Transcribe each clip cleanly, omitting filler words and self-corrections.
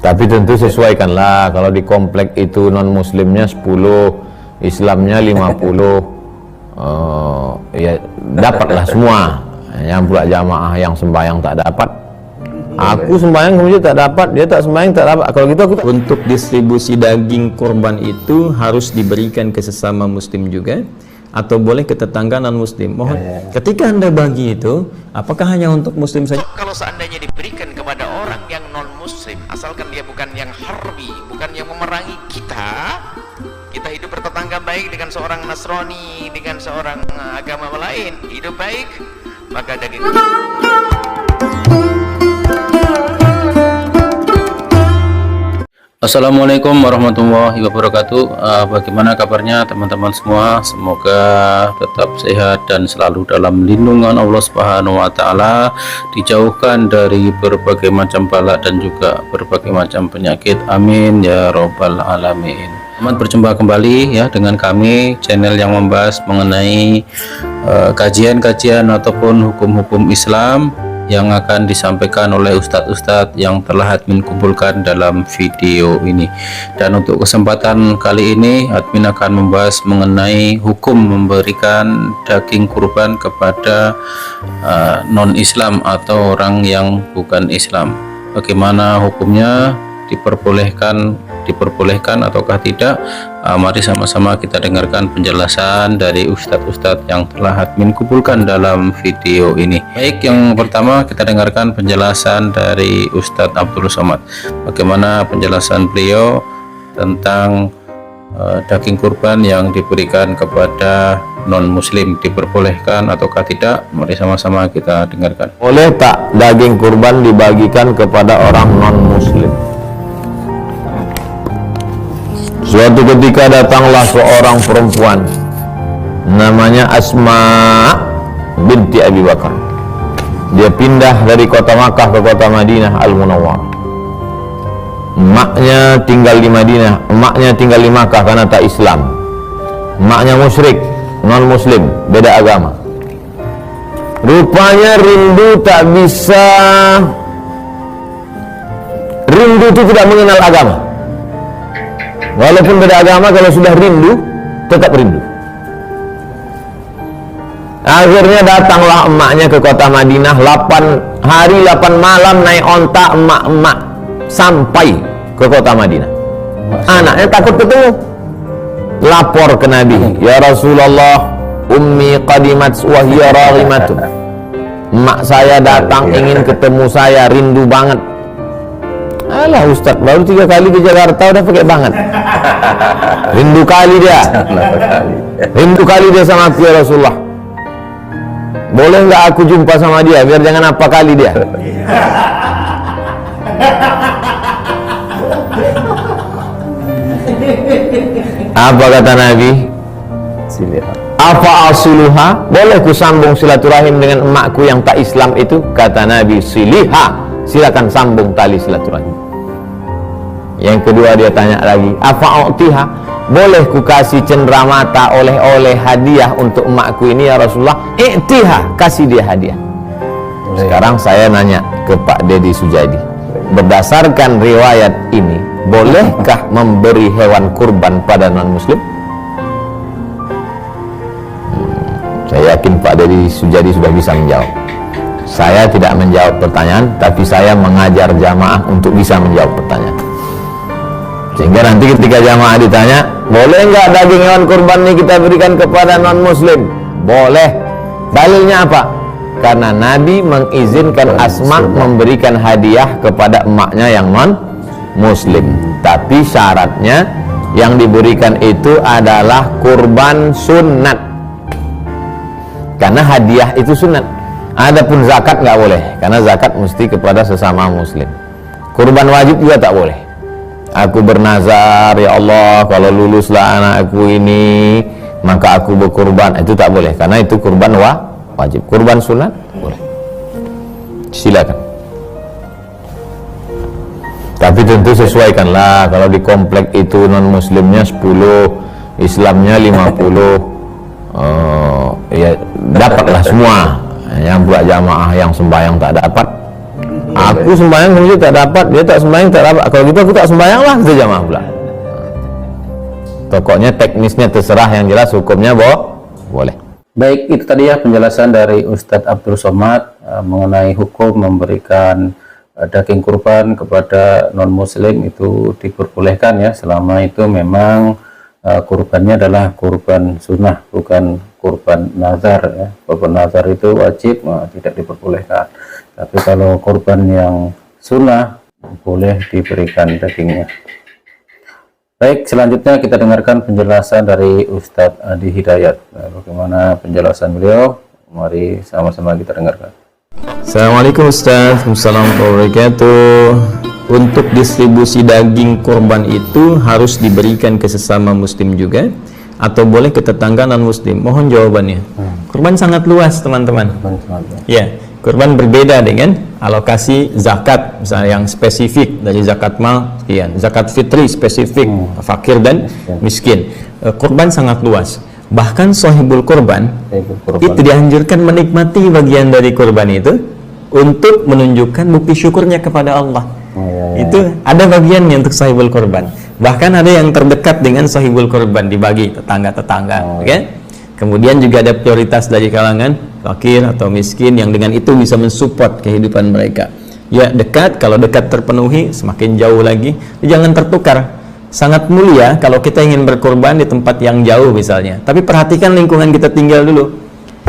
Tapi tentu sesuaikanlah, kalau di komplek itu non muslimnya 10, Islamnya 50, ya dapatlah semua. Yang pula jamaah yang sembahyang tak dapat, aku sembahyang kemudian tak dapat, dia tak sembahyang tak dapat. Kalau gitu aku tak. Untuk distribusi daging kurban itu harus diberikan ke sesama muslim juga, atau boleh ke tetangga non muslim. Mohon ketika Anda bagi itu, apakah hanya untuk muslim saja? Kalau seandainya diberikan kepada orang yang non muslim, asalkan dia bukan yang harbi, bukan yang memerangi kita hidup bertetangga baik dengan seorang Nasrani, dengan seorang agama lain, hidup baik, maka daging. Assalamualaikum warahmatullahi wabarakatuh. Bagaimana kabarnya teman-teman semua? Semoga tetap sehat dan selalu dalam lindungan Allah Subhanahu wa taala, dijauhkan dari berbagai macam bala dan juga berbagai macam penyakit. Amin ya robbal alamin. Selamat berjumpa kembali ya dengan kami, channel yang membahas mengenai kajian-kajian ataupun hukum-hukum Islam yang akan disampaikan oleh ustadz-ustadz yang telah admin kumpulkan dalam video ini. Dan untuk kesempatan kali ini admin akan membahas mengenai hukum memberikan daging kurban kepada non-Islam atau orang yang bukan Islam. Bagaimana hukumnya, diperbolehkan ataukah tidak? Mari sama-sama kita dengarkan penjelasan dari ustadz-ustadz yang telah admin kumpulkan dalam video ini. Baik, yang pertama kita dengarkan penjelasan dari Ustadz Abdul Somad. Bagaimana penjelasan beliau tentang daging kurban yang diberikan kepada non muslim, diperbolehkan ataukah tidak? Mari sama-sama kita dengarkan. Boleh tak daging kurban dibagikan kepada orang non muslim? Suatu ketika datanglah seorang perempuan namanya Asma binti Abi Bakar. Dia pindah dari kota Makkah ke kota Madinah Al-Munawwarah. Emaknya tinggal di Madinah, emaknya tinggal di Makkah karena tak Islam. Emaknya musyrik, non muslim, beda agama. Rupanya rindu itu tidak mengenal agama. Walaupun beda agama, kalau sudah rindu, tetap rindu. Akhirnya datanglah emaknya ke kota Madinah, 8 hari 8 malam naik onta emak-emak sampai ke kota Madinah. Anaknya takut ketemu, lapor ke Nabi, ya Rasulullah, ummi qadimat wa hiya raghimatun. Emak saya datang ingin ketemu saya, rindu banget. Alah Ustaz, baru 3 kali ke Jakarta udah pakai banget. Rindu kali dia. Rindu kali dia sama aku ya Rasulullah. Boleh nggak aku jumpa sama dia biar jangan apa kali dia. Apa kata Nabi? Apa asuluha? Boleh ku sambung silaturahim dengan emakku yang tak Islam itu? Kata Nabi, siliha, silakan sambung tali silaturahim. Yang kedua dia tanya lagi, apa u'tiha? Boleh ku kasih cenderamata, oleh-oleh, hadiah untuk emakku ini ya Rasulullah? I'tiha, kasih dia hadiah. Sekarang saya nanya ke Pak Deddy Sujadi, berdasarkan riwayat ini, bolehkah memberi hewan kurban pada non muslim? Saya yakin Pak Deddy Sujadi sudah bisa menjawab. Saya tidak menjawab pertanyaan, tapi saya mengajar jamaah untuk bisa menjawab pertanyaan. Sehingga nanti ketika jamaah ditanya, boleh nggak daging hewan kurban ini kita berikan kepada non muslim? Boleh. Dalilnya apa? Karena Nabi mengizinkan Asma memberikan hadiah kepada emaknya yang non muslim. Tapi syaratnya yang diberikan itu adalah kurban sunat. Karena hadiah itu sunat. Adapun zakat nggak boleh, karena zakat mesti kepada sesama muslim. Kurban wajib juga tak boleh. Aku bernazar, ya Allah, kalau luluslah anakku ini, maka aku berkurban. Itu tak boleh, karena itu kurban wajib. Kurban sunat boleh. Silakan. Tapi tentu sesuaikanlah, kalau di komplek itu non muslimnya 10, Islamnya 50, ya dapatlah semua. Yang buat jamaah yang sembahyang tak dapat, Aku sembahyang kemudian tak dapat, dia tak sembahyang tak dapat. Kalau gitu aku tak sembahyang lah, kita jamaah pula. Pokoknya teknisnya terserah, yang jelas hukumnya boleh. Baik, itu tadi ya penjelasan dari Ustadz Abdul Somad mengenai hukum memberikan daging kurban kepada non-muslim itu diperbolehkan ya, selama itu memang kurbannya adalah kurban sunnah, bukan kurban nazar ya. Kurban nazar itu wajib, tidak diperbolehkan. Tapi kalau kurban yang sunnah boleh diberikan dagingnya. Baik, selanjutnya kita dengarkan penjelasan dari Ustadz Adi Hidayat. Bagaimana penjelasan beliau? Mari sama-sama kita dengarkan. Assalamualaikum Ustaz. Assalamualaikum warahmatullahi wabarakatuh. Untuk distribusi daging kurban itu harus diberikan ke sesama muslim juga atau boleh ke tetangga non muslim? Mohon jawabannya. Kurban sangat luas teman-teman. Ya, kurban berbeda dengan alokasi zakat, misalnya yang spesifik dari zakat mal sekian, zakat fitri spesifik fakir dan miskin. Kurban sangat luas. Bahkan sahibul kurban itu dianjurkan menikmati bagian dari kurban itu untuk menunjukkan bukti syukurnya kepada Allah. Itu ada bagiannya untuk sahibul kurban. Bahkan ada yang terdekat dengan sahibul kurban dibagi tetangga-tetangga. Kemudian juga ada prioritas dari kalangan fakir atau miskin yang dengan itu bisa mensupport kehidupan mereka. Ya, dekat, kalau dekat terpenuhi, semakin jauh lagi. Jangan tertukar. Sangat mulia kalau kita ingin berkorban di tempat yang jauh misalnya. Tapi perhatikan lingkungan kita tinggal dulu.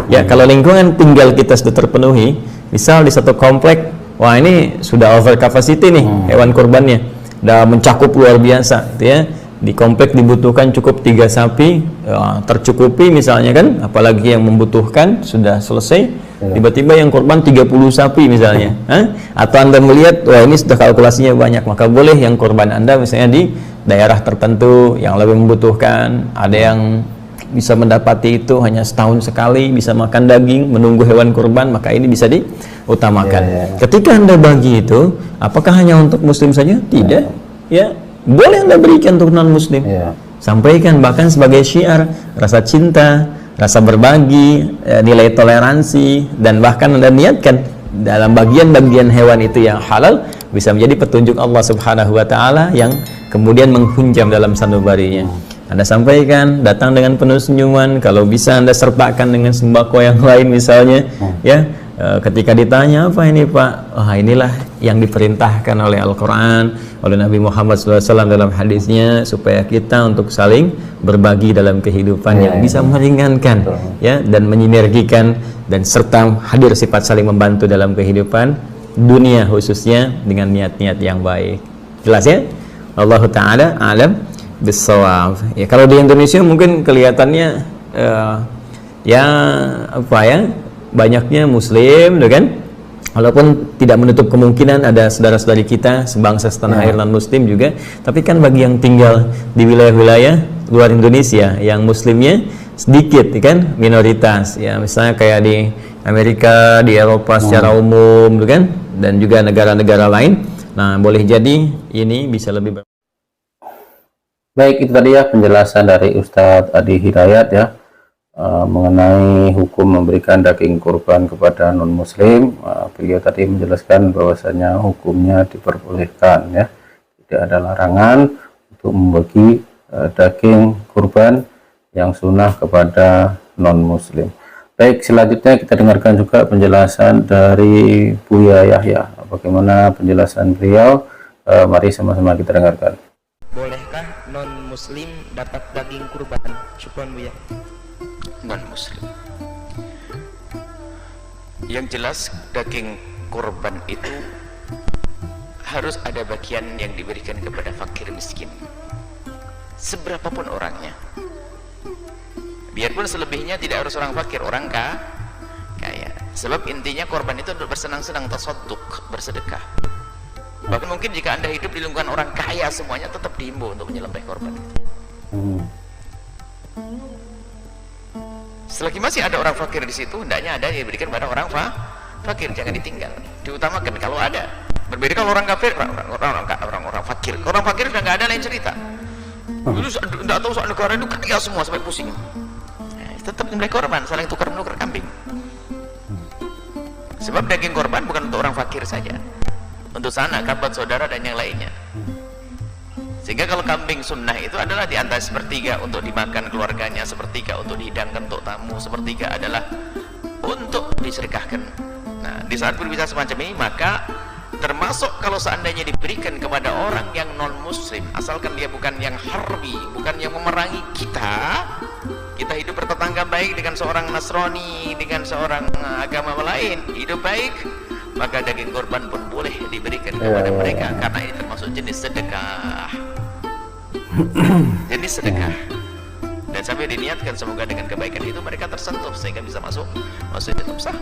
Ya, kalau lingkungan tinggal kita sudah terpenuhi, misal di satu komplek, wah ini sudah over capacity nih hewan kurbannya, udah mencakup luar biasa, gitu ya. Di komplek dibutuhkan cukup 3 sapi, ya, tercukupi misalnya kan, apalagi yang membutuhkan sudah selesai, tiba-tiba yang korban 30 sapi misalnya. Atau Anda melihat, wah ini sudah kalkulasinya banyak, maka boleh yang korban Anda misalnya di daerah tertentu yang lebih membutuhkan, ada yang bisa mendapati itu hanya setahun sekali bisa makan daging, menunggu hewan kurban, maka ini bisa diutamakan. Ketika Anda bagi itu, apakah hanya untuk muslim saja? Tidak. Ya, boleh Anda berikan untuk non muslim. Sampaikan bahkan sebagai syiar rasa cinta, rasa berbagi, nilai toleransi, dan bahkan Anda niatkan dalam bagian-bagian hewan itu yang halal bisa menjadi petunjuk Allah Subhanahu wa taala yang kemudian menghunjam dalam sanubarinya. Anda sampaikan, datang dengan penuh senyuman, kalau bisa Anda sertakan dengan sembako yang lain misalnya, ya. Ketika ditanya, apa ini Pak? Wah, inilah yang diperintahkan oleh Al-Quran, oleh Nabi Muhammad SAW dalam hadisnya, supaya kita untuk saling berbagi dalam kehidupan yang bisa meringankan, ya, dan menyinergikan, dan serta hadir sifat saling membantu dalam kehidupan dunia khususnya dengan niat-niat yang baik. Jelas ya? Allah Ta'ala alam bisawab. Ya, kalau di Indonesia mungkin kelihatannya ya apa ya, banyaknya muslim, kan? Walaupun tidak menutup kemungkinan ada saudara-saudari kita sebangsa setanah air non muslim juga, tapi kan bagi yang tinggal di wilayah-wilayah luar Indonesia yang muslimnya sedikit, kan, minoritas, ya, misalnya kayak di Amerika, di Eropa secara umum, kan, dan juga negara-negara lain. Nah, boleh jadi ini bisa lebih Baik, itu tadi ya penjelasan dari Ustadz Adi Hidayat ya, mengenai hukum memberikan daging kurban kepada non muslim. Beliau tadi menjelaskan bahwasanya hukumnya diperbolehkan ya, tidak ada larangan untuk membagi daging kurban yang sunnah kepada non muslim. Baik, selanjutnya kita dengarkan juga penjelasan dari Buya Yahya. Bagaimana penjelasan beliau? Mari sama-sama kita dengarkan. Bolehkah non muslim dapat daging kurban? Syukran Buya. Non muslim, yang jelas daging kurban itu harus ada bagian yang diberikan kepada fakir miskin, seberapapun orangnya. Biarpun selebihnya tidak harus orang fakir, orang kaya. Sebab intinya korban itu untuk bersenang-senang, tasadduk, bersedekah. Bahkan mungkin jika Anda hidup di lingkungan orang kaya semuanya, tetap dihimbau untuk menyembelih korban. Selagi masih ada orang fakir di situ, hendaknya ada yang diberikan pada orang fakir, jangan ditinggal, diutamakan. Kalau ada, berbeda kalau orang kafir, orang fakir. Orang fakir sudah nggak ada lain cerita. Itu tidak tahu soal negara itu kaya semua sampai pusing. Tetap menyembelih korban, saling tukar-menukar kambing. Sebab daging korban bukan untuk orang fakir saja, untuk sanak kerabat saudara dan yang lainnya. Sehingga kalau kambing sunnah itu adalah di antara sepertiga untuk dimakan keluarganya, sepertiga untuk dihidangkan untuk tamu, sepertiga adalah untuk disedekahkan. Nah, di saat berbicara semacam ini, maka termasuk kalau seandainya diberikan kepada orang yang non muslim, asalkan dia bukan yang harbi, bukan yang memerangi kita hidup bertetangga baik dengan seorang Nasrani, dengan seorang agama lain, hidup baik, maka daging korban pun boleh diberikan kepada mereka, karena ini termasuk jenis sedekah. Jenis sedekah. Dan sampai diniatkan semoga dengan kebaikan itu mereka tersentuh sehingga bisa masuk Islam sah.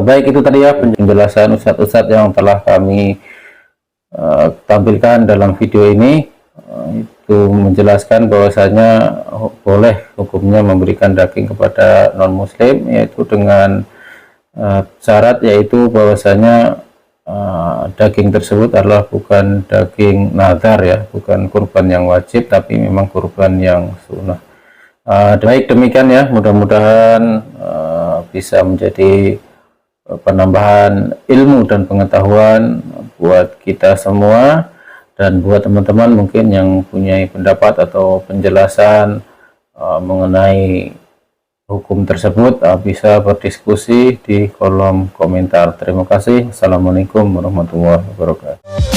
Baik, itu tadi ya penjelasan ustadz-ustadz yang telah kami tampilkan dalam video ini. Itu menjelaskan bahwasanya boleh hukumnya memberikan daging kepada non muslim, yaitu dengan syarat, yaitu bahwasanya daging tersebut adalah bukan daging nazar ya, bukan kurban yang wajib, tapi memang kurban yang sunnah. Baik, demikian ya, mudah-mudahan bisa menjadi penambahan ilmu dan pengetahuan buat kita semua, dan buat teman-teman mungkin yang punya pendapat atau penjelasan mengenai hukum tersebut, bisa berdiskusi di kolom komentar. Terima kasih. Assalamualaikum warahmatullahi wabarakatuh.